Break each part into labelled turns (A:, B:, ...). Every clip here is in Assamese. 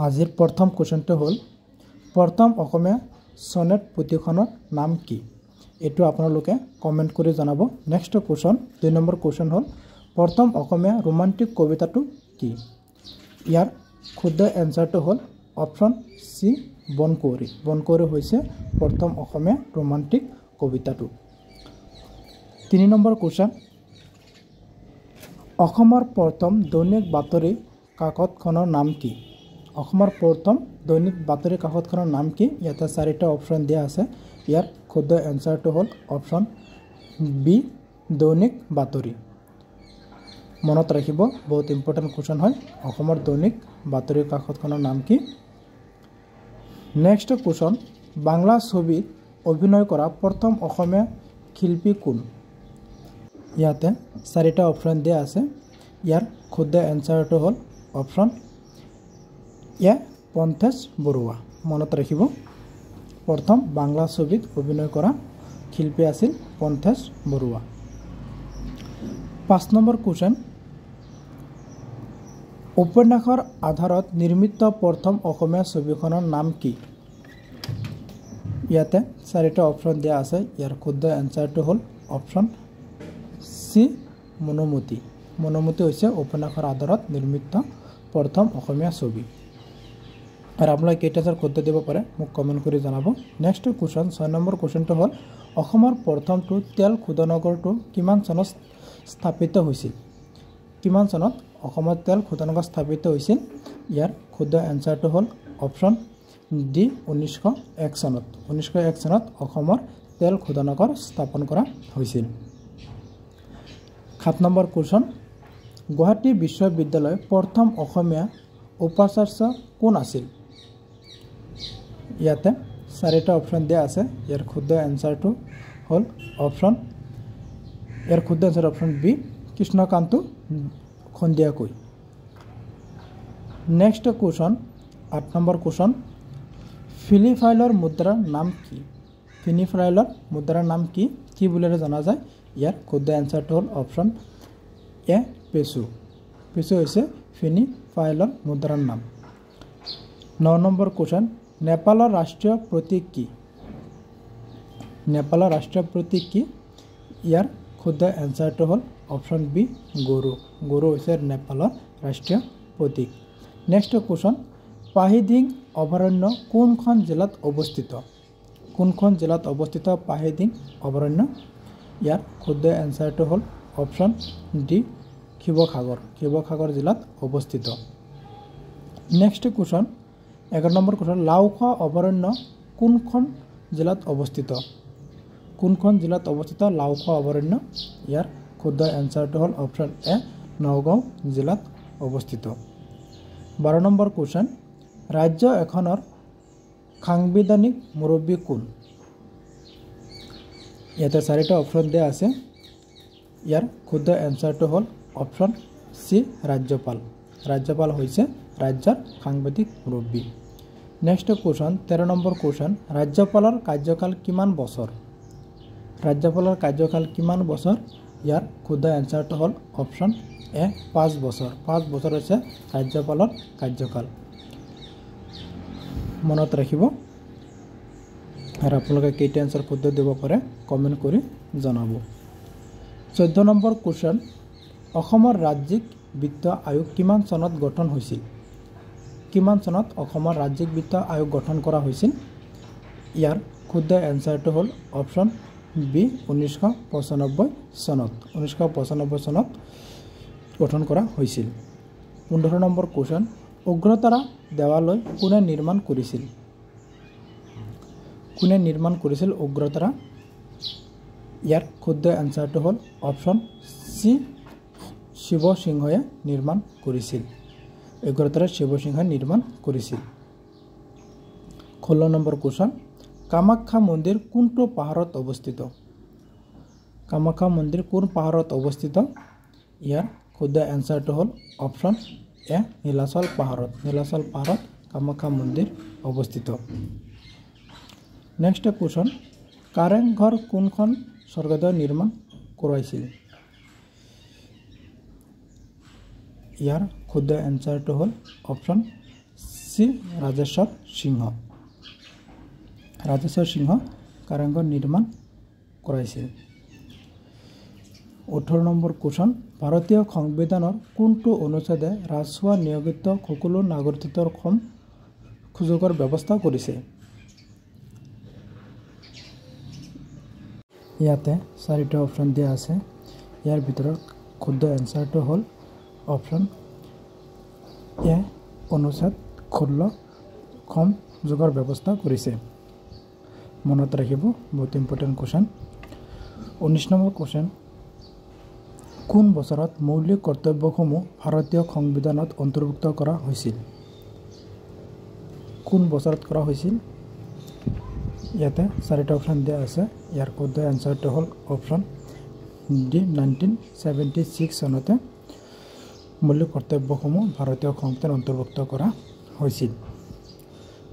A: আজিৰ প্ৰথম কোৱেশ্চনটো হ'ল প্ৰথম অসমীয়া সনেট পুথিখনৰ নাম কি এটো আপোনালোকে কমেন্ট কৰি জনাব নেক্সট কোৱেশ্চন 2 নম্বৰ কোৱেশ্চন হ'ল প্ৰথম অসমীয়া ৰোমান্টিক কবিতাটো কি ইয়াৰ শুদ্ধ এনসাৰটো হ'ল অপচন সি বনকৌৰী হৈছে প্ৰথম অসমীয়া ৰোমান্টিক কবিতাটো 3 নম্বৰ কোৱেশ্চন অসমৰ প্ৰথম দৈনিক বাতৰি কাকতখনৰ নাম কি অসমৰ প্ৰথম দৈনিক বাতৰি কাকতখনৰ নাম কি ইয়াতে চাৰিটা অপচন দিয়া আছে ইয়াৰ শুদ্ধ এনসাৰটো হ'ল অপচন বি দৈনিক বাতৰি মনত ৰাখিব বহুত ইম্পৰ্টেন্ট কোৱেশ্চন হয় অসমৰ দৈনিক বাতৰি কাকতখনৰ নাম কি নেক্সট কোৱেশ্চন বাংলা ছবিত অভিনয় কৰা প্ৰথম অসমীয়া শিল্পী কোন ইয়াতে চাৰিটা অপচন দিয়া আছে ইয়াৰ শুদ্ধ এনসাৰটো হ'ল অপচন এ পন্থেশ বৰুৱা মনত ৰাখিব প্ৰথম বাংলা ছবিত অভিনয় কৰা শিল্পী আছিল পন্থেশ বৰুৱা 5 নম্বৰ কোৱেশ্চন উপন্যাসৰ আধাৰত নিৰ্মিত প্ৰথম অসমীয়া ছবিখনৰ নাম কি ইয়াতে চাৰিটা অপচন দিয়া আছে ইয়াৰ শুদ্ধ এনসাৰটো হ'ল অপচন সি মনোমতি হৈছে উপন্যাসৰ আধাৰত নিৰ্মিত প্ৰথম অসমীয়া ছবি আৰু আপোনালোকে কেইটা শুদ্ধ দিব পাৰে মোক কমেন্ট কৰি জনাব নেক্সট কোৱেশ্চন 6 নম্বৰ কোৱেশ্চনটো হ'ল অসমৰ প্ৰথমটো তেল শোধনাগাৰটো কিমান চনত স্থাপিত হৈছিল কিমান চনত অসমৰ তেল শোধনাগাৰ স্থাপিত হৈছিল ইয়াৰ শুদ্ধ এনসাৰটো হ'ল অপচন ডি 1901 চনত অসমৰ তেল শোধনাগাৰ স্থাপন কৰা হৈছিল 7 নম্বৰ কোৱেশ্চন গুৱাহাটী বিশ্ববিদ্যালয় প্ৰথম অসমীয়া উপাচাৰ্য কোন আছিল ইয়াতে চাৰিটা অপচন দিয়া আছে ইয়াৰ শুদ্ধ এনসাৰটো হ'ল option B Krishnakanta Handique next question 8 নম্বৰ কোৱেশ্চন ফিলিপাইনৰ মুদ্ৰাৰ নাম কি বুলিলে জনা যায় ইয়াৰ শুদ্ধ এনসাৰটো হ'ল অপচন এ পেসু হৈছে ফিলিপাইনৰ মুদ্ৰাৰ নাম 9 নম্বৰ কোৱেশ্চন নেপালৰ ৰাষ্ট্ৰীয় প্ৰতীক কি ইয়াৰ শুদ্ধ এনসাৰটো হ'ল অপচন বি গৰু হৈছে নেপালৰ ৰাষ্ট্ৰীয় প্ৰতীক নেক্সট কোৱেশ্চন পাহিডিং অভয়াৰণ্য কোনখন জিলাত অৱস্থিত পাহিডিং অভয়াৰণ্য ইয়াৰ শুদ্ধ এনসাৰটো হ'ল অপচন ডি শিৱসাগৰ জিলাত অৱস্থিত next question 11 number question Laokhowa অভয়াৰণ্য কোনখন জিলাত অৱস্থিত লাওখোৱা অভয়াৰণ্য ইয়াৰ শুদ্ধ এনসাৰটো হ'ল অপচন এ নগাঁও জিলাত অৱস্থিত 12 নম্বৰ কোৱেশ্চন ৰাজ্য এখনৰ সাংবিধানিক মুৰব্বী কোন ইয়াতে চাৰিটা অপচন দিয়া আছে ইয়াৰ শুদ্ধ এনসাৰটো হ'ল অপচন সি ৰাজ্যপাল হৈছে ৰাজ্যৰ সাংবিধানিক মুৰব্বী নেক্সট কোৱেশ্চন 13 নম্বৰ কোৱেশ্চন ৰাজ্যপালৰ কাৰ্যকাল কিমান বছৰ ইয়াৰ শুদ্ধ এনসাৰটো হ'ল অপচন এ 5 বছৰ হৈছে ৰাজ্যপালৰ কাৰ্যকাল মনত ৰাখিব আৰু আপোনালোকে কেইটা এনসাৰ শুদ্ধ দিব পাৰে কমেন্ট কৰি জনাব 14 নম্বৰ কোৱেশ্চন অসমৰ ৰাজ্যিক বিত্ত আয়োগ কিমান চনত গঠন হৈছিল অসমৰ ৰাজ্যিক বিত্ত আয়োগ গঠন কৰা হৈছিল ইয়াৰ শুদ্ধ এনসাৰটো হ'ল অপচন বি 1995 চনত গঠন কৰা হৈছিল 15 নম্বৰ কোৱেশ্চন উগ্ৰতাৰা দেৱালয় কোনে নিৰ্মাণ কৰিছিল উগ্ৰতাৰা ইয়াৰ শুদ্ধ এনসাৰটো হ'ল অপচন সি শিৱসিংহই নিৰ্মাণ কৰিছিল উগ্ৰতাৰা শিৱসিংহই নিৰ্মাণ কৰিছিল 16 নম্বৰ কোৱেশ্চন কামাখ্যা মন্দিৰ কোনটো পাহাৰত অৱস্থিত ইয়াৰ শুদ্ধ এনসাৰটো হ'ল অপচন এ নীলাচল পাহাৰত কামাখ্যা মন্দিৰ অৱস্থিত নেক্সট কোৱেশ্চন কাৰেংঘৰ কোনখন স্বৰ্গদেৱে নিৰ্মাণ কৰাইছিল ইয়াৰ শুদ্ধ এনসাৰটো হ'ল অপচন সি ৰাজেশ্বৰ সিংহ। ৰাজেশ্বৰ সিংহ কাৰেংঘৰ নিৰ্মাণ কৰাইছিল। 18 নম্বৰ কুৱেশ্যন, ভাৰতীয় সংবিধানৰ কোনটো অনুচ্ছেদে ৰাজহুৱা নিয়োজিত সকলো নাগৰিকত্বৰ সুযোগৰ ব্যৱস্থা কৰিছে? ইয়াতে 4টা অপশ্যন দিয়া আছে। ইয়াৰ ভিতৰত শুদ্ধ এনচাৰটো হ'ল অপশ্যন এ, অনুচ্ছেদ 16 যোগৰ ব্যৱস্থা কৰিছে। মনত ৰাখিব, বহুত ইম্পৰ্টেণ্ট কুৱেশ্যন। 19 নম্বৰ কুৱেশ্যন, কোন বছৰত মৌলিক কৰ্তব্যসমূহ ভাৰতীয় সংবিধানত অন্তৰ্ভুক্ত কৰা হৈছিল? কোন বছৰত কৰা হৈছিল? ইয়াতে 4টা অপশ্যন দিয়া আছে। ইয়াৰ শুদ্ধ এনচাৰটো হ'ল অপশ্যন ডি, 1976 চনতে মৌলিক কৰ্তব্যসমূহ ভাৰতীয় সংবিধানত অন্তৰ্ভুক্ত কৰা হৈছিল।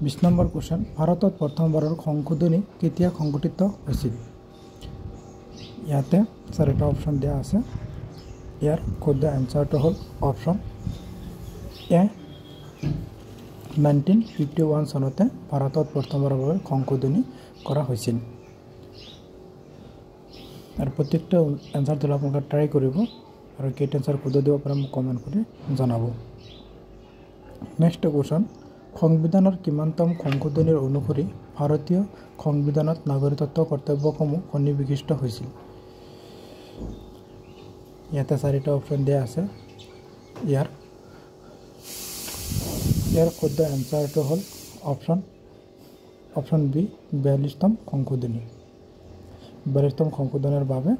A: 20 নম্বৰ কুৱেশ্যন, ভাৰতত প্ৰথমবাৰৰ সংশোধনী কেতিয়া সংঘটিত হৈছিল? ইয়াতে 4টা অপশ্যন দিয়া আছে। ইয়াৰ শুদ্ধ এনচাৰটো হ'ল অপশ্যন এ, 1951 চনতে ভাৰতত প্ৰথমবাৰৰ বাবে সংশোধনী কৰা হৈছিল। আৰু প্ৰত্যেকটা এনচাৰ দিলে আপোনালোকে ট্ৰাই কৰিব আৰু কেইটা এনচাৰ শুদ্ধ দিব পাৰে মোক কমেণ্ট কৰি জনাব। নেক্সট কুৱেশ্যন, সংবিধানৰ কিমানতম সংশোধনীৰ অনুসৰি ভাৰতীয় সংবিধানত নাগৰিকত্ব কৰ্তব্যসমূহ সন্নিৱিষ্ট হৈছিল? ইয়াতে 4টা অপশ্যন দিয়া আছে। ইয়াৰ শুদ্ধ এনচাৰটো হ'ল অপশ্যন বি, 42তম সংশোধনী। 42তম সংশোধনীৰ বাবে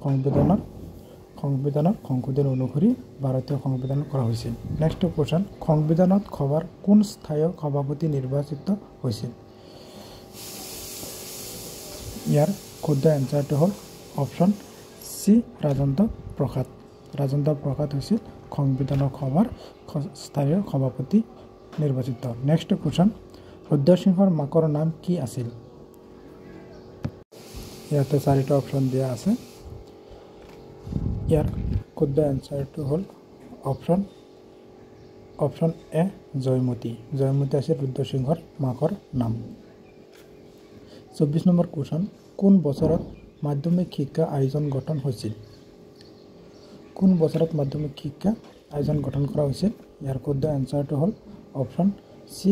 A: সংবিধানৰ সংশোধনী অনুসৰি ভাৰতীয় সংবিধান কৰা হৈছিল। নেক্সট কুৱেশ্যন, সংবিধানত সভাৰ কোন স্থায়ী সভাপতি নিৰ্বাচিত হৈছিল? ইয়াৰ শুদ্ধ এনচাৰটো হ'ল অপশ্যন চি, ৰাজেন্দ্ৰ প্ৰসাদ। ৰাজেন্দ্ৰ প্ৰসাদ হৈছিল সংবিধানৰ সভাৰ স্থায়ী সভাপতি নিৰ্বাচিত। নেক্সট কুৱেশ্যন, ৰুদ্ৰ সিংহৰ মাকৰ নাম কি আছিল? ইয়াতে 4টা অপশ্যন দিয়া আছে। ইয়াৰ শুদ্ধ এনচাৰটো হ'ল অপশ্যন এ, জয়মতী। জয়মতী আছিল ৰুদ্ৰ সিংহৰ মাকৰ নাম। 24 নম্বৰ কুৱেশ্যন, কোন বছৰত মাধ্যমিক শিক্ষা আয়োজন গঠন হৈছিল? কোন বছৰত মাধ্যমিক শিক্ষা আয়োজন গঠন কৰা হৈছিল? ইয়াৰ শুদ্ধ এনচাৰটো হ'ল অপশ্যন চি,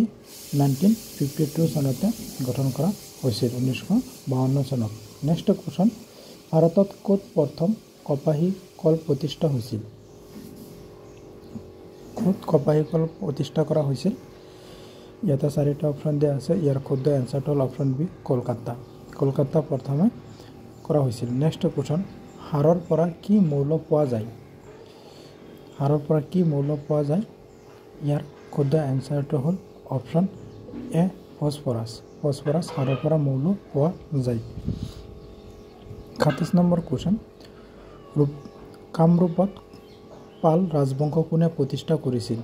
A: 1952 চনতে গঠন কৰা হৈছিল, 1952 চনত। নেক্সট কুৱেশ্যন, ভাৰতত ক'ত প্ৰথম কপাহী কল প্ৰতিষ্ঠা হৈছিল? ক'ত কপাহী কল প্ৰতিষ্ঠা কৰা হৈছিল? ইয়াতে 4টা অপশ্যন দিয়া আছে। ইয়াৰ শুদ্ধ এনচাৰটো হ'ল অপশ্যন বি, কলকাতা। কলকাতা প্ৰথমে কৰা হৈছিল। নেক্সট কুৱেশ্যন, সাৰৰ পৰা কি মৌল পোৱা যায়? সাৰৰ পৰা কি মৌল পোৱা যায়? ইয়াৰ শুদ্ধ এনচাৰটো হ'ল অপশ্যন এ, ফচফৰাছ। ফচফৰাছ সাৰৰ পৰা মৌল পোৱা যায়। 37 নম্বৰ কুৱেশ্যন, কামৰূপত পাল ৰাজবংশ কোনে প্ৰতিষ্ঠা কৰিছিল?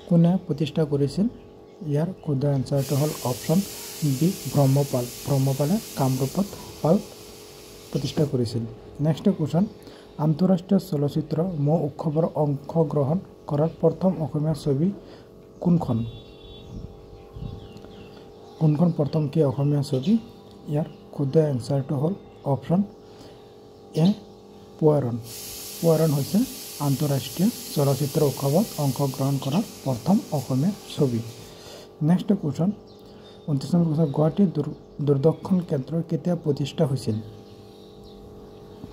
A: কোনে প্ৰতিষ্ঠা কৰিছিল? ইয়াৰ শুদ্ধ এনচাৰটো হ'ল অপশ্যন বি, ব্ৰহ্মপাল। ব্ৰহ্মপালে কামৰূপত পাল প্ৰতিষ্ঠা কৰিছিল। নেক্সট কুৱেশ্যন, আন্তঃৰাষ্ট্ৰীয় চলচ্চিত্ৰ মহোৎসৱৰ অংশগ্ৰহণ কৰাৰ প্ৰথম অসমীয়া ছবি কোনখন? কোনখন প্ৰথম অসমীয়া ছবি? ইয়াৰ শুদ্ধ এনচাৰটো হ'ল অপশ্যন এ, পোৱাৰণ। পোৱাৰণ হৈছে আন্তঃৰাষ্ট্ৰীয় চলচ্চিত্ৰ উৎসৱত অংশগ্ৰহণ কৰা প্ৰথম অসমীয়া ছবি। নেক্সট কুৱেশ্যন, 29 নম্বৰ কুৱেশ্যন, গুৱাহাটী দূৰদৰ্শন কেন্দ্ৰ কেতিয়া প্ৰতিষ্ঠা হৈছিল?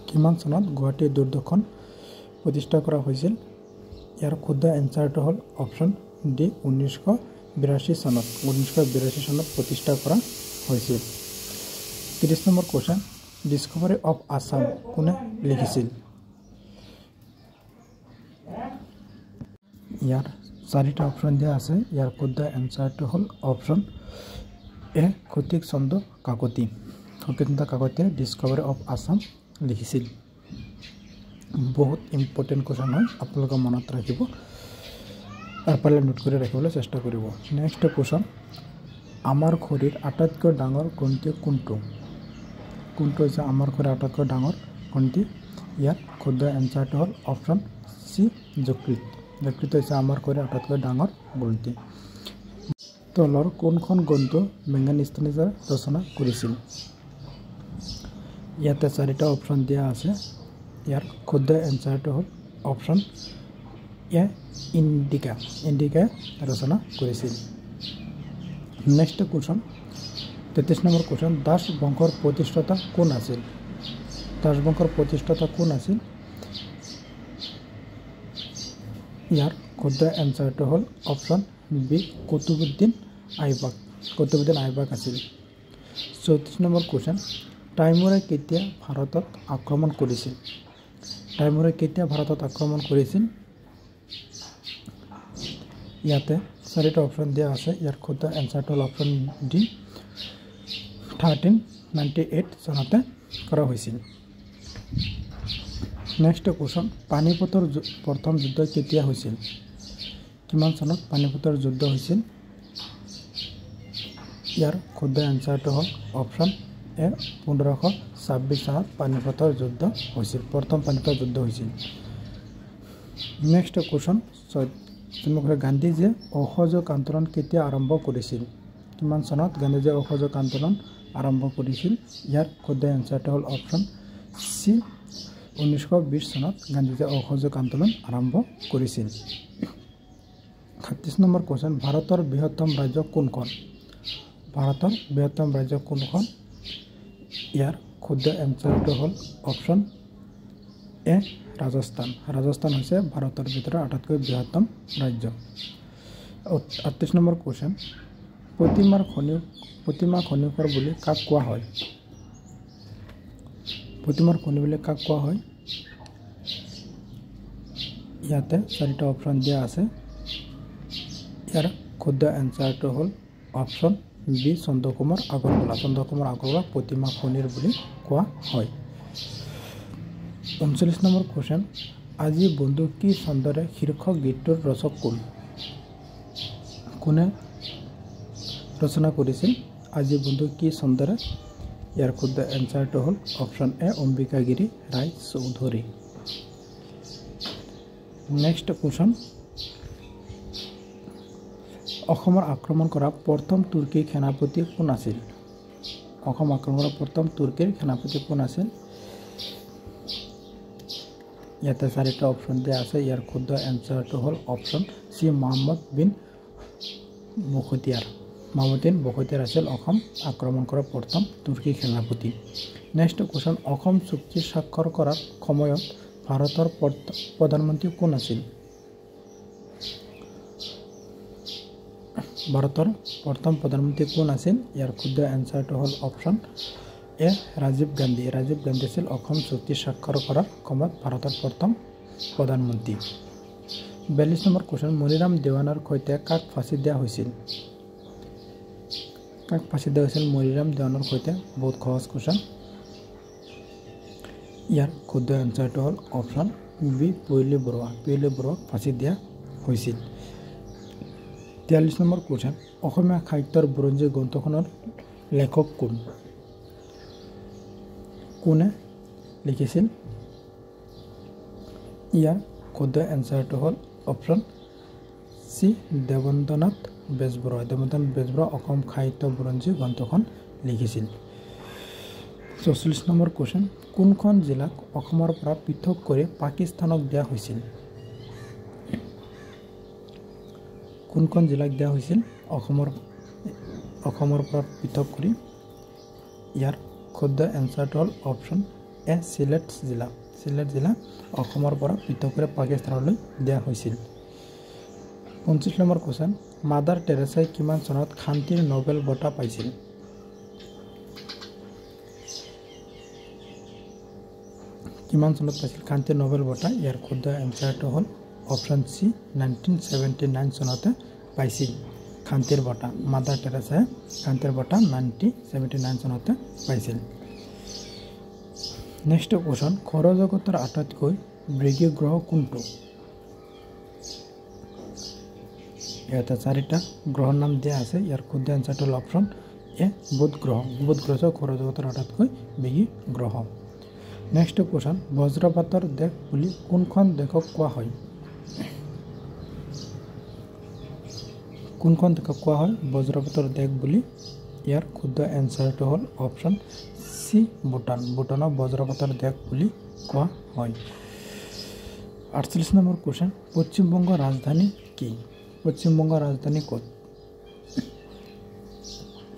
A: কিমান চনত গুৱাহাটী দূৰদৰ্শন প্ৰতিষ্ঠা কৰা হৈছিল? ইয়াৰ শুদ্ধ এনচাৰটো হ'ল অপশ্যন ডি, 1982 চনত। 1982 চনত প্ৰতিষ্ঠা কৰা হৈছিল। 30 number question, discovery of Assam কোনে লিখিছিল? ইয়াৰ 4টা অপশ্যন দিয়া আছে। ইয়াৰ শুদ্ধ এনচাৰটো হ'ল অপশ্যন এ, সতীশ চন্দ্ৰ কাকতি। সতীশ চন্দ্ৰ কাকতিয়ে ডিস্কভাৰী অফ আছাম লিখিছিল। বহুত ইম্পৰ্টেণ্ট কুৱেশ্যন হয়, আপোনালোকে মনত ৰাখিব আৰু পাৰিলে নোট কৰি ৰাখিবলৈ চেষ্টা কৰিব। নেক্সট কুৱেশ্যন, আমাৰ শৰীৰ আটাইতকৈ ডাঙৰ গ্ৰন্থি কোনটো? কোনটো হৈছে আমাৰ শৰীৰ আটাইতকৈ ডাঙৰ গ্ৰন্থি? ইয়াত শুদ্ধ এনচাৰটো হ'ল অপশ্যন চি, যকৃত। যকৃত হৈছে আমাৰ শৰীৰৰ আটাইতকৈ ডাঙৰ গ্ৰন্থি। তলৰ কোনখন গ্ৰন্থ মেংগানিজ ৰচনা কৰিছিল? ইয়াতে 4টা অপশ্যন দিয়া আছে। ইয়াৰ শুদ্ধ এনচাৰটো হ'ল অপশ্যন এ ইণ্ডিকা ৰচনা কৰিছিল। Next question 33 number question Das বংশৰ প্ৰতিষ্ঠাতা কোন আছিল? দাস বংশৰ প্ৰতিষ্ঠাতা কোন আছিল? ইয়াৰ শুদ্ধ এনচাৰটো হ'ল অপশ্যন বি কুতুবুদ্দিন আইবাক আছিল। 34 নম্বৰ কুৱেশ্যন টাইমুৰে কেতিয়া ভাৰতত আক্ৰমণ কৰিছিল? টাইমুৰে কেতিয়া ভাৰতত আক্ৰমণ কৰিছিল? ইয়াতে 4টা অপশ্যন দিয়া আছে। ইয়াৰ শুদ্ধ এনচাৰটো হ'ল অপশ্যন ডি 1398 চনতে কৰা হৈছিল। নেক্সট কুৱেশ্যন পানিপথৰ প্ৰথম যুদ্ধ কেতিয়া হৈছিল? কিমান চনত পানিপথৰ যুদ্ধ হৈছিল? ইয়াৰ শুদ্ধ এনচাৰটো হ'ল অপশ্যন এ 1526 চনত পানিপথৰ যুদ্ধ হৈছিল। প্ৰথম পানিপথৰ যুদ্ধ হৈছিল। নেক্সট কুৱেশ্যন গান্ধীজীয়ে অসহযোগ আন্দোলন কেতিয়া আৰম্ভ কৰিছিল? কিমান চনত গান্ধীজীয়ে অসহযোগ আন্দোলন আৰম্ভ কৰিছিল? ইয়াৰ শুদ্ধ এনচাৰটো হ'ল অপশ্যন চি 1920 চনত গান্ধীজীয়ে অসহযোগ আন্দোলন আৰম্ভ কৰিছিল। 36 নম্বৰ কুৱেশ্যন ভাৰতৰ বৃহত্তম ৰাজ্য কোনখন? ভাৰতৰ বৃহত্তম ৰাজ্য কোনখন? ইয়াৰ শুদ্ধ এনচাৰটো হ'ল অপশ্যন এ ৰাজস্থান। ৰাজস্থান হৈছে ভাৰতৰ ভিতৰত আটাইতকৈ বৃহত্তম ৰাজ্য। 38 নম্বৰ কুৱেশ্যন প্ৰতিমা খনিকৰ বুলি কাক কোৱা হয়? প্ৰতিমাৰ খনি বুলি কাক কোৱা হয়? ইয়াতে 4টা অপশ্যন দিয়া আছে। ইয়াৰ শুদ্ধ এনচাৰটো হ'ল অপশ্যন বি চন্দ্ৰকুমাৰ আগৰৱালা প্ৰতিমা খনিৰ বুলি কোৱা হয়। 39 নম্বৰ কুৱেশ্যন আজি বন্ধু কি ছন্দৰে শীৰ্ষক গীতটোৰ ৰচক কোন? কোনে ৰচনা কৰিছিল আজি বন্ধু কি ছন্দৰে? ইয়াৰ শুদ্ধ এনচাৰটো হ'ল option A Ambikagiri Ray Choudhury. Next question অসমৰ আক্ৰমণ কৰা প্ৰথম তুৰ্কী সেনাপতি কোন আছিল? অসম আক্ৰমণ কৰা প্ৰথম তুৰ্কীৰ সেনাপতি কোন আছিল? ইয়াতে 4টা অপশ্যন দিয়া আছে। ইয়াৰ শুদ্ধ এনচাৰটো হ'ল অপশ্যন চি মহম্মদ বিন বখতিয়াৰ আছিল অসম আক্ৰমণ কৰা প্ৰথম তুৰ্কী সেনাপতি। নেক্সট কুৱেশ্যন অসম চুক্তি স্বাক্ষৰ কৰাৰ সময়ত ভাৰতৰ প্ৰধানমন্ত্ৰী কোন আছিল? ভাৰতৰ প্ৰথম প্ৰধানমন্ত্ৰী কোন আছিল? ইয়াৰ শুদ্ধ এনচাৰটো হ'ল অপশ্যন এ ৰাজীৱ গান্ধী আছিল অসম চুক্তি স্বাক্ষৰ কৰাৰ সময়ত ভাৰতৰ প্ৰথম প্ৰধানমন্ত্ৰী। 42 নম্বৰ কুৱেশ্যন মণিৰাম দেৱানৰ সৈতে কাক ফাঁচি দিয়া হৈছিল? মণিৰাম দেৱানৰ সৈতে? বহুত সহজ কুৱেশ্যন। ইয়াৰ শুদ্ধ এনচাৰটো হ'ল অপশ্যন বি পৈলী বৰুৱাক ফাঁচি দিয়া হৈছিল। 43 নম্বৰ কুৱেশ্যন অসমীয়া সাহিত্যৰ বুৰঞ্জী গ্ৰন্থখনৰ লেখক কোন? কোনে লিখিছিল? ইয়াৰ শুদ্ধ এনচাৰটো হ'ল অপশ্যন চি দেৱেন্দ্ৰনাথ বেজবৰুৱা অসম সাহিত্য বুৰঞ্জী গ্ৰন্থখন লিখিছিল। 44 নম্বৰ কুৱেশ্যন কোনখন জিলাক অসমৰ পৰা পৃথক কৰি পাকিস্তানক দিয়া হৈছিল? কোনখন জিলাক দিয়া হৈছিল অসমৰ পৰা পৃথক কৰি? ইয়াৰ শুদ্ধ এনচাৰটো হ'ল অপশ্যন এ চিলেট জিলা অসমৰ পৰা পৃথক কৰি পাকিস্তানলৈ দিয়া হৈছিল। 25 নম্বৰ কুৱেশ্যন মাদাৰ টেৰেছাই কিমান চনত শান্তিৰ নোবেল বঁটা পাইছিল? কিমান চনত পাইছিল শান্তিৰ নোবেল বঁটা? ইয়াৰ শুদ্ধ এনচাৰটো হ'ল অপশ্যন চি 1979 চনতে পাইছিল শান্তিৰ বঁটা। মাদাৰ টেৰেছাই শান্তিৰ বঁটা 1979 চনতে পাইছিল। নেক্সট কুৱেশ্যন সৌৰজগতৰ আটাইতকৈ বৃহৎ গ্ৰহ কোনটো? ইয়াতে 4টা গ্ৰহৰ নাম দিয়া আছে। ইয়াৰ শুদ্ধ এনচাৰটো হ'ল অপশ্যন এ বুধ গ্ৰহ সৌৰজগতৰ আটাইতকৈ বৃহৎ গ্ৰহ। নেক্সট কুৱেশ্যন বজ্ৰপাতৰ দেশ বুলি কোনখন দেশক কোৱা হয়? কোনখন দেশক কোৱা হয় বজ্ৰপাতৰ দেশ বুলি ইয়াৰ শুদ্ধ এনসাৰটো হ'ল অপশন সি ভূটান ভূটানক বজ্ৰপাতৰ দেশ বুলি কোৱা হয় 48 নম্বৰ কোশ্চেন পশ্চিমবংগৰ ৰাজধানী কি পশ্চিমবংগৰ ৰাজধানী ক'ত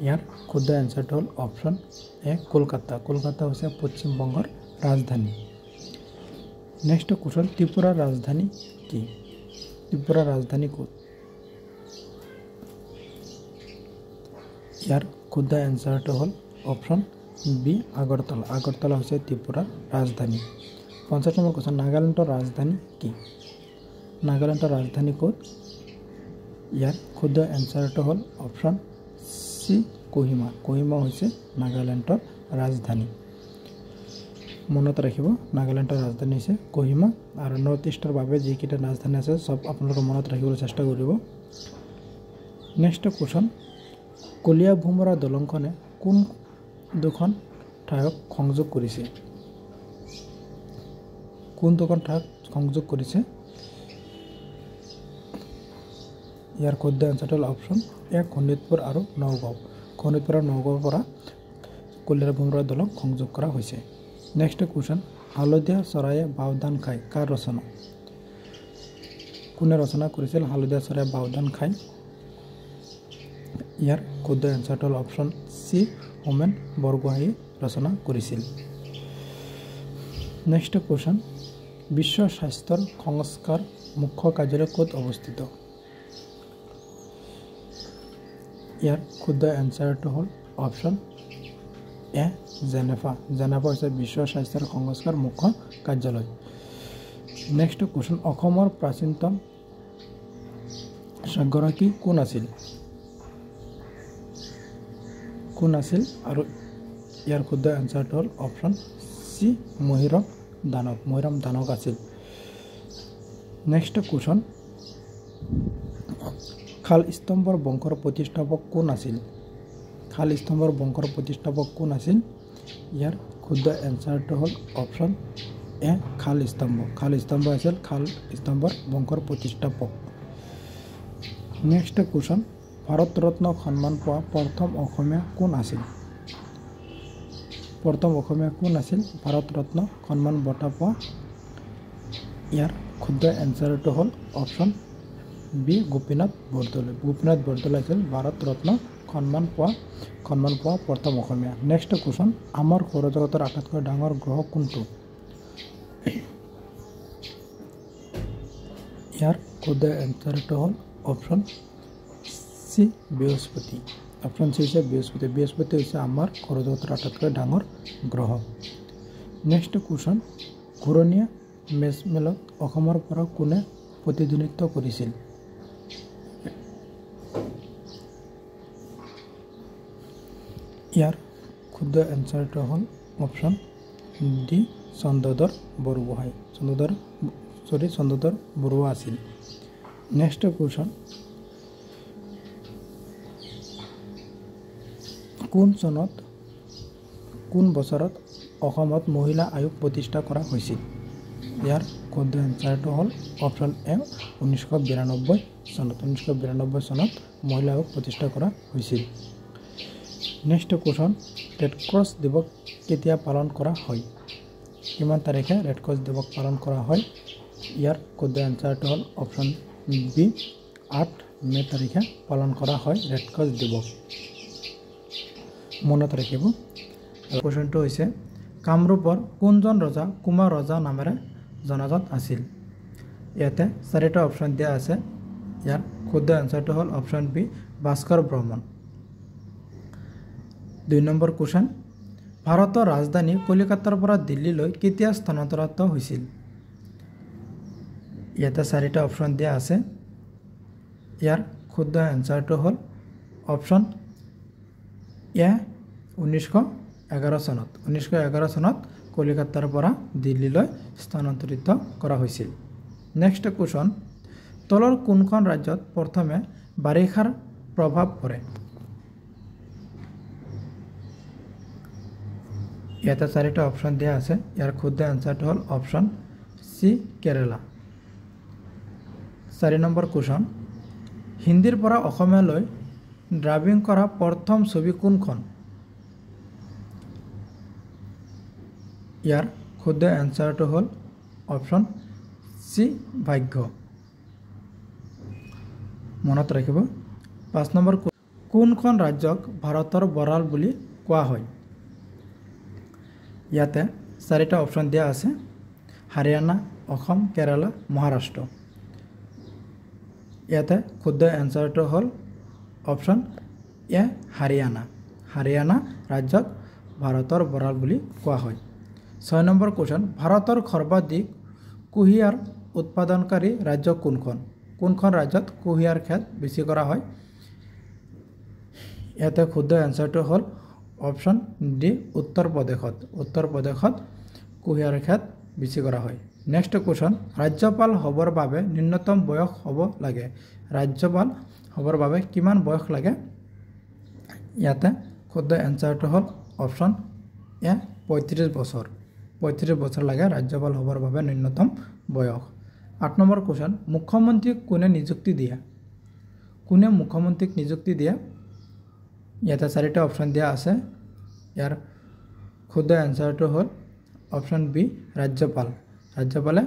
A: ইয়াৰ শুদ্ধ এনসাৰটো হ'ল অপশন এ কলকাতা কলকাতা হৈছে পশ্চিমবংগৰ ৰাজধানী নেক্সট কোশ্চেন ত্ৰিপুৰাৰ ৰাজধানী কি ত্ৰিপুৰাৰ ৰাজধানী ক'ত ইয়াৰ শুদ্ধ এনসাৰটো হ'ল অপশন বি আগৰতলা আগৰতলা হৈছে ত্ৰিপুৰাৰ ৰাজধানী 50 নম্বৰ কোশ্চেন নাগালেণ্ডৰ ৰাজধানী কি নাগালেণ্ডৰ ৰাজধানী ক'ত ইয়াৰ শুদ্ধ এনসাৰটো হ'ল অপশন সি কোহিমা কোহিমা হৈছে নাগালেণ্ডৰ ৰাজধানী মনত ৰাখিব নাগালেণ্ডৰ ৰাজধানী হৈছে কোহিমা আৰু নৰ্থ ইষ্টৰ বাবে যিকেইটা ৰাজধানী আছে সব আপোনালোকে মনত ৰাখিবলৈ চেষ্টা কৰিব নেক্সট কোশ্চেন কলিয়া ভোমৰা দলংখনে কোন দুখন ঠাইক সংযোগ কৰিছে কোন দুখন ঠাইক সংযোগ কৰিছে ইয়াৰ শুদ্ধ এনসাৰটো হ'ল অপশন এ শোণিতপুৰ আৰু নগাঁও শোণিতপুৰ আৰু নগাঁৱৰ পৰা কলিয়া ভোমৰা দলং সংযোগ কৰা হৈছে নেক্সট কোশ্চেন হালধীয়া চৰায়ে বাওধান খায় কাৰ ৰচনা কোনে ৰচনা কৰিছিল হালধীয়া চৰায়ে বাওধান খায় ইয়াৰ শুদ্ধ এনসাৰটো হ'ল অপশন সি হোমেন বৰগোহাঁয়ে ৰচনা কৰিছিল নেক্সট কোশ্চেন বিশ্ব স্বাস্থ্য সংস্থাৰ মুখ্য কাৰ্যালয় ক'ত অৱস্থিত ইয়াৰ শুদ্ধ এনসাৰটো হ'ল অপশন এ জেনেভা জেনেভা হৈছে বিশ্ব স্বাস্থ্য সংস্থাৰ মুখ্য কাৰ্যালয় নেক্সট কোশ্চেন অসমৰ প্ৰাচীনতম শাসকগৰাকী কোন আছিল আৰু ইয়াৰ শুদ্ধ এনসাৰটো হ'ল অপশন সি মহিৰাম দানৱ আছিল নেক্সট কোশ্চেন খাল স্তম্ভৰ বংশৰ প্ৰতিষ্ঠাপক কোন আছিল ইয়াৰ শুদ্ধ এনসাৰটো হ'ল অপশন এ খাল স্তম্ভ আছিল খাল স্তম্ভৰ বংশৰ প্ৰতিষ্ঠাপক নেক্সট কোশ্চেন ভাৰত ৰত্ন সন্মান পোৱা প্ৰথম অসমীয়া কোন আছিল ভাৰত ৰত্ন সন্মান বঁটা পোৱা ইয়াৰ শুদ্ধ এনসাৰটো হ'ল অপশন বি গোপীনাথ বৰদলৈ আছিল ভাৰত ৰত্ন সন্মান পোৱা প্ৰথম অসমীয়া নেক্সট কোশ্চেন আমাৰ সৌৰজগতৰ আটাইতকৈ ডাঙৰ গ্ৰহ কোনটো ইয়াৰ শুদ্ধ এনসাৰটো হ'ল অপশন সি বৃহস্পতি বৃহস্পতি হৈছে আমাৰ সৌৰজগতৰ আটাইতকৈ ডাঙৰ গ্ৰহ নেক্সট কোশ্চেন ঘূৰণীয়া মেজমেলত অসমৰ পৰা কোনে প্ৰতিনিধিত্ব কৰিছিল ইয়াৰ শুদ্ধ এনসাৰটো হ'ল অপশন ডি চন্দ্ৰধৰ বৰুৱা আছিল নেক্সট কোশ্চেন কোন বছৰত অসমত মহিলা আয়োগ প্ৰতিষ্ঠা কৰা হৈছিল ইয়াৰ শুদ্ধ এনসাৰটো হ'ল অপশন এ 1992 চনত মহিলা আয়োগ প্ৰতিষ্ঠা কৰা হৈছিল নেক্সট কোশ্চেন ৰেড ক্ৰছ দিৱস কেতিয়া পালন কৰা হয় কিমান তাৰিখে ৰেড ক্ৰছ দিৱস পালন কৰা হয় ইয়াৰ শুদ্ধ এনসাৰটো হ'ল অপশন বি 8 মে তাৰিখে পালন কৰা হয় ৰেড ক্ৰছ দিৱস মনত ৰাখিব কোশ্চেনটো হৈছে কামৰূপৰ কোনজন ৰজা কুমাৰ ৰজা নামেৰে জনাজাত আছিল ইয়াতে চাৰিটা অপশন দিয়া আছে ইয়াৰ শুদ্ধ এনসাৰটো হ'ল option B Bhaskar Barman 2 number question ভাৰতৰ ৰাজধানী কলিকতাৰ পৰা দিল্লীলৈ কেতিয়া স্থানান্তৰিত হৈছিল ইয়াতে চাৰিটা অপশন দিয়া আছে ইয়াৰ শুদ্ধ এনসাৰটো হ'ল অপশন এ 1911 চনত কলিকতাৰ পৰা দিল্লীলৈ স্থানান্তৰিত কৰা হৈছিল নেক্সট কোশ্চন তলৰ কোনখন ৰাজ্যত প্ৰথমে বাৰিষাৰ প্ৰভাৱ পৰে ইয়াতে চাৰিটা অপশন দিয়া আছে ইয়াৰ শুদ্ধ এনসাৰটো হ'ল অপশন সি কেৰালা 4 নম্বৰ কোশ্চন হিন্দীৰ পৰা অসমীয়ালৈ ডাবিং কৰা প্ৰথম ছবি কোনখন? ইয়াৰ শুদ্ধ এনচাৰটো হ'ল অপশ্যন চি ভাগ্য। মনত ৰাখিব। 5 নম্বৰ, কোনখন ৰাজ্যক ভাৰতৰ বৰাল বুলি কোৱা হয়? ইয়াতে 4টা অপশ্যন দিয়া আছে, হাৰিয়ানা, অসম, কেৰালা, মহাৰাষ্ট্ৰ। ইয়াতে শুদ্ধ এনচাৰটো হ'ল অপশ্যন এ হাৰিয়ানা। হাৰিয়ানা ৰাজ্যক ভাৰতৰ বৰাল বুলি কোৱা হয়। 6 নম্বৰ কুৱেশ্যন, ভাৰতৰ সৰ্বাধিক কুঁহিয়াৰ উৎপাদনকাৰী ৰাজ্য কোনখন? কোনখন ৰাজ্যত কুঁহিয়াৰ খেত বেছি কৰা হয়? ইয়াতে শুদ্ধ এনচাৰটো হ'ল অপশ্যন ডি উত্তৰ প্ৰদেশত। উত্তৰ প্ৰদেশত কুঁহিয়াৰ খেত বেছি কৰা হয়। নেক্সট কুৱেশ্যন, ৰাজ্যপাল হ'বৰ বাবে ন্যূনতম বয়স হ'ব লাগে। ৰাজ্যপাল হ'বৰ বাবে কিমান বয়স লাগে? ইয়াতে শুদ্ধ এনচাৰটো হ'ল অপশ্যন এ 35 বছৰ। 35 বছৰ লাগে ৰাজ্যপাল হ'বৰ বাবে ন্যূনতম বয়স। 8 নম্বৰ কুৱেশ্যন, মুখ্যমন্ত্ৰীক কোনে নিযুক্তি দিয়ে? কোনে মুখ্যমন্ত্ৰীক নিযুক্তি দিয়ে? ইয়াতে 4টা অপশ্যন দিয়া আছে। ইয়াৰ শুদ্ধ এনচাৰটো হ'ল অপশ্যন বি ৰাজ্যপাল। ৰাজ্যপালে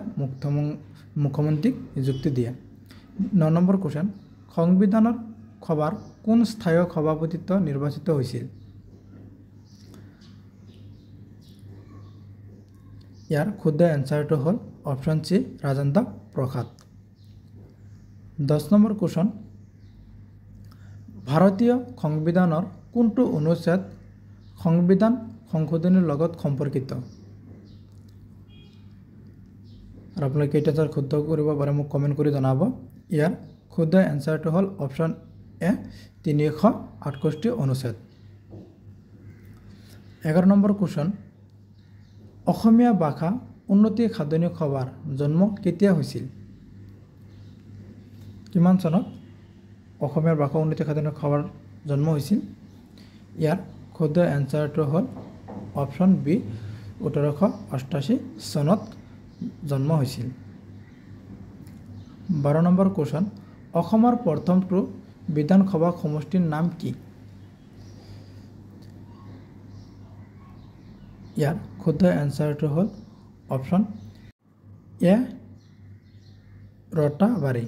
A: মুখ্যমন্ত্ৰীক নিযুক্তি দিয়ে। 9 নম্বৰ কুৱেশ্যন, সংবিধানৰ সভাৰ কোন স্থায়ী সভাপতিত্ব নিৰ্বাচিত হৈছিল? ইয়াৰ শুদ্ধ এনচাৰটো হ'ল option C Rajendra Prasad. 10 number question, ভাৰতীয় সংবিধানৰ কোনটো অনুচ্ছেদ সংবিধান সংশোধনীৰ লগত সম্পৰ্কিত? আৰু আপোনালোকে কেইটা এনচাৰ শুদ্ধ কৰিব পাৰে মোক কমেণ্ট কৰি জনাব। ইয়াৰ শুদ্ধ এনচাৰটো হ'ল অপশ্যন এ 368 অনুচ্ছেদ। 11 নম্বৰ কুৱেশ্যন, অসমীয়া ভাষা উন্নতি সাধনী সভাৰ জন্ম কেতিয়া হৈছিল? কিমান চনত অসমীয়া ভাষা উন্নতি সাধনী সভাৰ জন্ম হৈছিল? ইয়াৰ শুদ্ধ এনচাৰটো হ'ল অপশ্যন বি 1888 চনত জন্ম হৈছিল। 12 নম্বৰ কুৱেশ্যন, অসমৰ প্ৰথমটো বিধানসভা সমষ্টিৰ নাম কি? ইয়াৰ শুদ্ধ এনচাৰটো হ'ল অপশ্যন এ ৰতাবাৰী।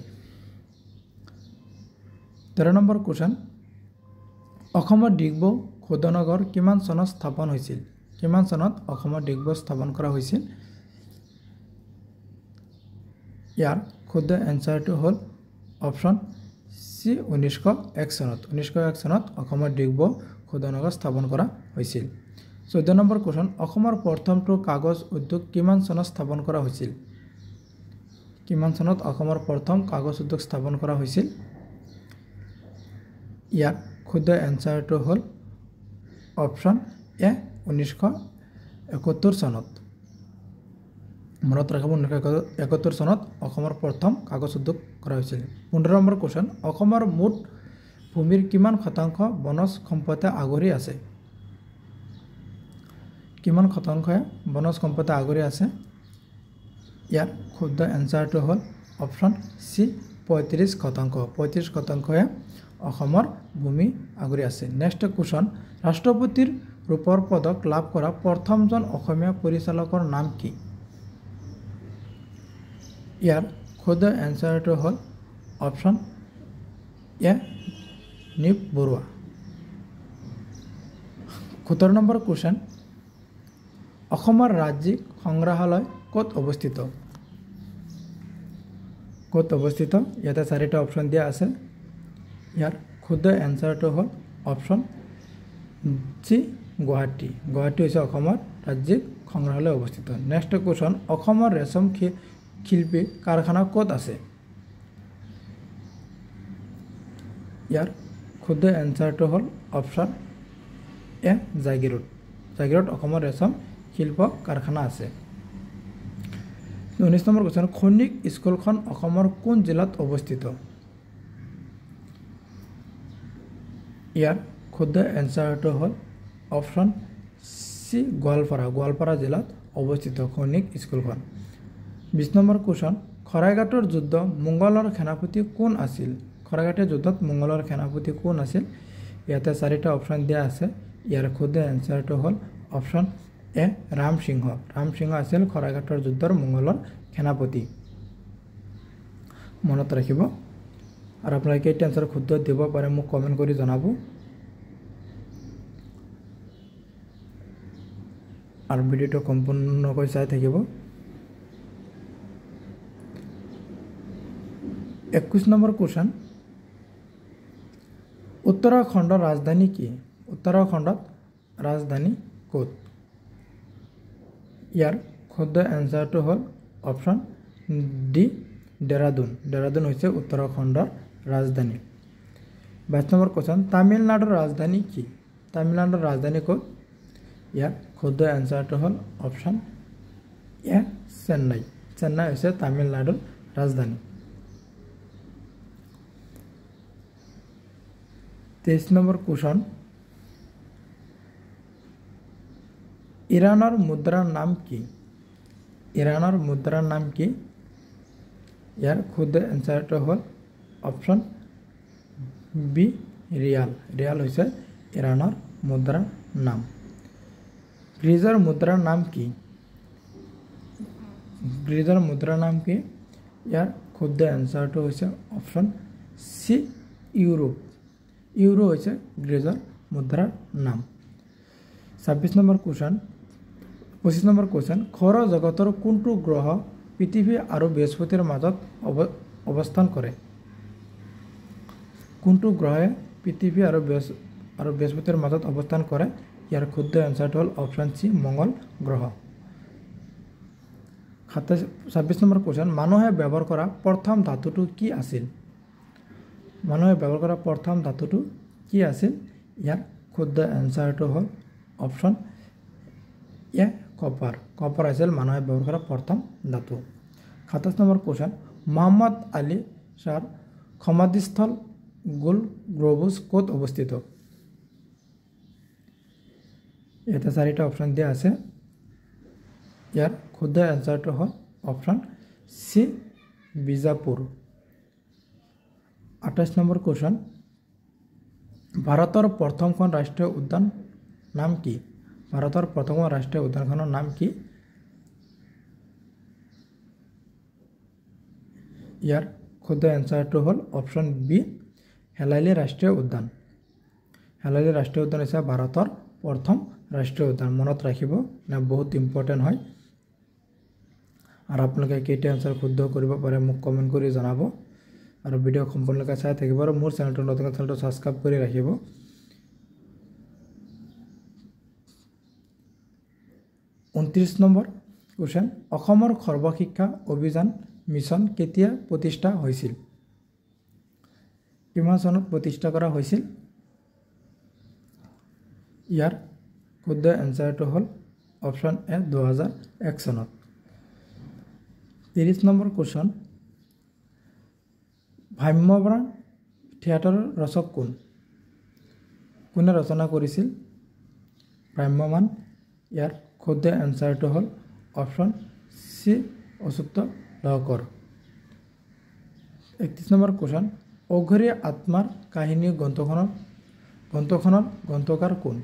A: 13 নম্বৰ কুৱেশ্যন, অসমৰ ডিগবৈ শোধনাগাৰ কিমান চনত স্থাপন হৈছিল? কিমান চনত অসমৰ ডিগবৈ স্থাপন কৰা হৈছিল? ইয়াৰ শুদ্ধ এনচাৰটো হ'ল অপশ্যন চি 1901 চনত। 1901 চনত অসমৰ ডিগবৈ শোধনাগাৰ স্থাপন কৰা হৈছিল। 14 নম্বৰ কুৱেশ্যন, অসমৰ প্ৰথমটো কাগজ উদ্যোগ কিমান চনত স্থাপন কৰা হৈছিল? কিমান চনত অসমৰ প্ৰথম কাগজ উদ্যোগ স্থাপন কৰা হৈছিল? ইয়াৰ শুদ্ধ এনচাৰটো হ'ল অপশ্যন এ 1971 চনত। মনত ৰাখিব, 1971 চনত অসমৰ প্ৰথম কাগজ উদ্যোগ কৰা হৈছিল। 15 নম্বৰ কুৱেশ্যন, অসমৰ মুঠ ভূমিৰ কিমান শতাংশ বনজ সম্পদে আগুৰি আছে? কিমান শতাংশই বনজ সম্পদে আগুৰি আছে? ইয়াৰ শুদ্ধ এনচাৰটো হ'ল অপশ্যন চি 35%। 35%য়ে অসমৰ ভূমি আগুৰি আছে। নেক্সট কুৱেশ্যন, ৰাষ্ট্ৰপতিৰ ৰূপৰ পদক লাভ কৰা প্ৰথমজন অসমীয়া পৰিচালকৰ নাম কি? ইয়াৰ শুদ্ধ এনচাৰটো হ'ল অপশ্যন এ নিপ বৰুৱা। 17 নম্বৰ কুৱেশ্যন, অসমৰ ৰাজ্যিক সংগ্ৰহালয় ক'ত অৱস্থিত? ক'ত অৱস্থিত? ইয়াতে 4টা অপশ্যন দিয়া আছে। ইয়াৰ শুদ্ধ এনচাৰটো হ'ল অপশ্যন চি গুৱাহাটী। গুৱাহাটী হৈছে অসমৰ ৰাজ্যিক সংগ্ৰহালয় অৱস্থিত। নেক্সট কুৱেশ্যন, অসমৰ ৰেচম শিল্পী কাৰখানা ক'ত আছে? ইয়াৰ শুদ্ধ এনচাৰটো হ'ল অপশ্যন এ জাগিৰোড। জাগিৰোড অসমৰ ৰেচম শিল্প কাৰখানা আছে। 19 নম্বৰ কুৱেশ্যন, সৈনিক স্কুলখন অসমৰ কোন জিলাত অৱস্থিত? ইয়াৰ শুদ্ধ এনচাৰটো হ'ল অপশ্যন চি গোৱালপাৰা। গোৱালপাৰা জিলাত অৱস্থিত সৈনিক স্কুলখন। 20 নম্বৰ কুৱেশ্যন, শৰাইঘাটৰ যুদ্ধ মোগলৰ সেনাপতি কোন আছিল? শৰাইঘাটৰ যুদ্ধত মোগলৰ সেনাপতি কোন আছিল ইয়াতে চাৰিটা অপশ্যন দিয়া আছে ইয়াৰ শুদ্ধ এনসাৰটো হ'ল অপশ্যন এ ৰাম সিংহ আছিল শৰাইঘাটৰ যুদ্ধৰ মোগলৰ সেনাপতি মনত ৰাখিব আৰু আপোনালোকে এই আনসাৰ শুদ্ধ দিব পাৰে মোক কমেন্ট কৰি জনাব আৰু ভিডিওটো সম্পূৰ্ণকৈ চাই থাকিব 21 নম্বৰ কোৱেশ্চন উত্তৰাখণ্ডৰ ৰাজধানী কি উত্তৰাখণ্ডত ৰাজধানী ক'ত ইয়াৰ শুদ্ধ এনসাৰটো হ'ল অপশ্যন ডি দেৰাদুন হৈছে উত্তৰাখণ্ডৰ ৰাজধানী 22 নম্বৰ কোৱেশ্চন তামিলনাডুৰ ৰাজধানী কি তামিলনাডুৰ ৰাজধানী ক'ত ইয়াৰ শুদ্ধ এনসাৰটো হ'ল অপশ্যন এ চেন্নাই হৈছে তামিলনাডুৰ ৰাজধানী 23 নম্বৰ কোৱেশ্চন ইৰাণৰ মুদ্ৰাৰ নাম কি ইয়াৰ শুদ্ধ এনসাৰটো হ'ল অপশ্যন বি ৰিয়াল হৈছে ইৰাণৰ মুদ্ৰাৰ নাম গ্ৰীজৰ মুদ্ৰাৰ নাম কি ইয়াৰ শুদ্ধ এনসাৰটো হৈছে অপশ্যন সি ইউৰো হৈছে গ্ৰীজৰ মুদ্ৰাৰ নাম 26 নম্বৰ কোৱেশ্চন 25 নম্বৰ কোৱেশ্চন সৌৰ জগতৰ কোনটো গ্ৰহ পৃথিৱী আৰু বৃহস্পতিৰ মাজত অৱস্থান কৰে কোনটো গ্ৰহে পৃথিৱী আৰু বৃহস্পতিৰ মাজত অৱস্থান কৰে ইয়াৰ শুদ্ধ এনসাৰটো হ'ল অপশ্যন সি মঙ্গল গ্ৰহ 26 নম্বৰ কোৱেশ্চন মানুহে ব্যৱহাৰ কৰা প্ৰথম ধাতুটো কি আছিল ইয়াৰ শুদ্ধ এনসাৰটো হ'ল অপশ্যন এ কপাৰ আছিল মানুহে ব্যৱহাৰ কৰা প্ৰথম ধাতু 27 নম্বৰ কোৱেশ্চন মোহাম্মদ আলী শ্বাহৰ সমাধিস্থল গোল গ্ৰবুজ ক'ত অৱস্থিত এটা চাৰিটা অপশ্যন দিয়া আছে ইয়াৰ শুদ্ধ এনসাৰটো হ'ল অপশ্যন সি বিজাপুৰ 28 নম্বৰ কোৱেশ্চন ভাৰতৰ প্ৰথমখন ৰাষ্ট্ৰীয় উদ্যান নাম কি উদ্যানখনৰ নাম কি ইয়াৰ শুদ্ধ এনসাৰটো হ'ল অপশ্যন বি হেলালি ৰাষ্ট্ৰীয় উদ্যান হৈছে ভাৰতৰ প্ৰথম ৰাষ্ট্ৰীয় উদ্যান মনত ৰাখিব বহুত ইম্পৰ্টেন্ট হয় আৰু আপোনালোকে কেইটা এনসাৰ শুদ্ধ কৰিব পাৰে মোক কমেন্ট কৰি জনাব আৰু ভিডিও সম্পূৰ্ণকৈ চাই থাকিব আৰু মোৰ চেনেলটো সাবস্ক্ৰাইব কৰি ৰাখিব 29 নম্বৰ কোৱেশ্চন অসমৰ সৰ্বশিক্ষা অভিযান মিছন কেতিয়া প্ৰতিষ্ঠা হৈছিল কিমান চনত প্ৰতিষ্ঠা কৰা হৈছিল ইয়াৰ শুদ্ধ এনসাৰটো হ'ল অপশ্যন এ 2001 চনত 30 নম্বৰ কোৱেশ্চন ভ্ৰাম্যমাণ থিয়েটাৰৰ ৰচক কোনে ৰচনা কৰিছিল ভ্ৰাম্যমাণ ইয়াৰ শুদ্ধ এনসাৰটো হ'ল অপশ্যন সি অচ্যুত লহকৰ 31 নম্বৰ কোৱেশ্চন অঘৰী আত্মাৰ কাহিনী গ্ৰন্থখনৰ গ্ৰন্থকাৰ কোন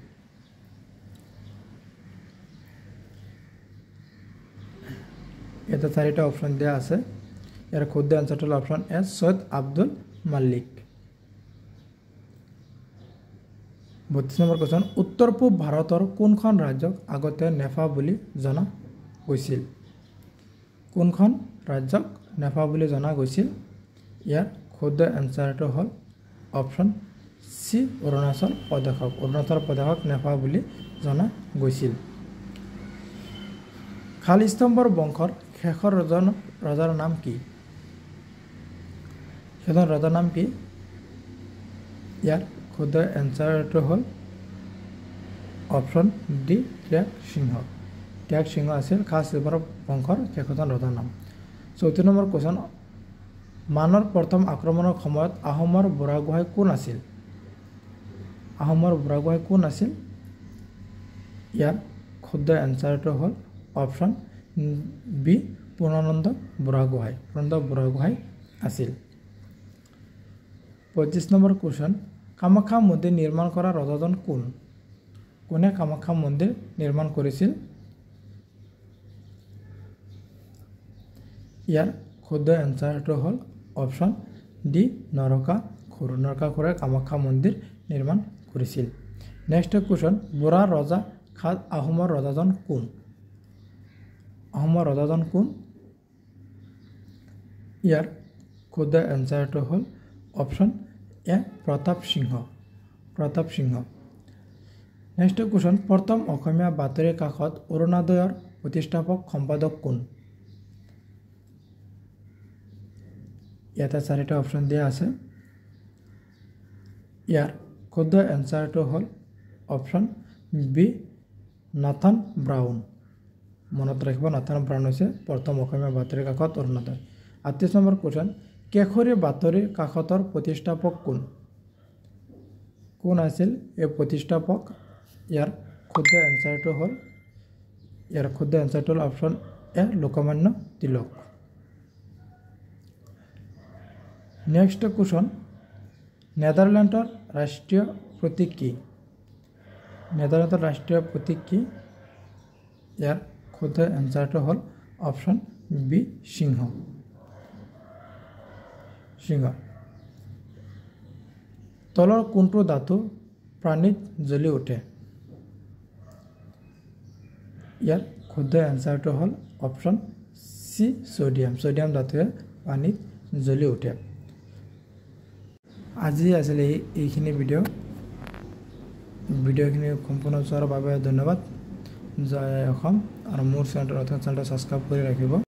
A: এটা চাৰিটা অপশ্যন দিয়া আছে ইয়াৰ শুদ্ধ এনসাৰটো হ'ল অপশ্যন এ সৈয়দ আব্দুল মালিক 32 নম্বৰ কোৱেশ্চন উত্তৰ পূব ভাৰতৰ কোনখন ৰাজ্যক আগতে নেফা বুলি জনা গৈছিল ইয়াৰ শুদ্ধ এনসাৰটো হ'ল অপশ্যন সি অৰুণাচল প্ৰদেশক নেফা বুলি জনা গৈছিল খালিস্তম্ভৰ বংশৰ শেষৰ ৰজাৰ নাম কি ইয়াৰ শুদ্ধ এনসাৰটো হ'ল অপশ্যন ডি ত্যাগ সিংহ আছিল খালিস্তম্ভৰ বংশৰ শেষৰ ৰজাৰ নাম 34 নম্বৰ কোৱেশ্চন মানৰ প্ৰথম আক্ৰমণৰ সময়ত আহোমৰ বুঢ়াগোহাঁই কোন আছিল ইয়াৰ শুদ্ধ এনসাৰটো হ'ল অপশ্যন বি পূৰ্ণানন্দ বুঢ়াগোহাঁই আছিল 25 নম্বৰ কুৱেশ্যন কামাখ্যা মন্দিৰ নিৰ্মাণ কৰা ৰজাজন কোন কোনে কামাখ্যা মন্দিৰ নিৰ্মাণ কৰিছিল ইয়াৰ শুদ্ধ এনসাৰটো হ'ল অপশ্যন ডি নৰকাসুৰে কামাখ্যা মন্দিৰ নিৰ্মাণ কৰিছিল নেক্সট কুৱেশ্যন বুঢ়া ৰজা খাত আহোমৰ ৰজাজন কোন ইয়াৰ শুদ্ধ এনসাৰটো হ'ল option A Pratap Singha next question প্ৰথম অসমীয়া বাতৰি কাকত অৰুণোদয়ৰ প্ৰতিষ্ঠাপক সম্পাদক কোন ইয়াতে চাৰিটা অপশ্যন দিয়া আছে ইয়াৰ শুদ্ধ এনসাৰটো হ'ল অপশ্যন বি নাথান ব্ৰাউন মনত ৰাখিব নাথান ব্ৰাউন হৈছে প্ৰথম অসমীয়া বাতৰি কাকত অৰুণোদয় 38 নম্বৰ কুৱেশ্যন কেশৰী বাতৰি কাকতৰ প্ৰতিষ্ঠাপক কোন আছিল এই প্ৰতিষ্ঠাপক ইয়াৰ শুদ্ধ এনসাৰটো হ'ল option A Lokmanya Tilak next question নেদাৰলেণ্ডৰ ৰাষ্ট্ৰীয় প্ৰতীক কি ইয়াৰ শুদ্ধ এনসাৰটো হ'ল অপশ্যন বি সিংহ তলৰ কোনটো ধাতু পানীত জ্বলি উঠে ইয়াৰ শুদ্ধ এনসাৰটো হ'ল অপশ্যন সি সোডিয়াম ধাতুৱে পানীত জ্বলি উঠে আজি আছিল এইখিনি ভিডিঅ'খিনি সম্পূৰ্ণ চোৱাৰ বাবে ধন্যবাদ জয় অসম আৰু মোৰ চেনেলটো ছাবস্ক্ৰাইব কৰি ৰাখিব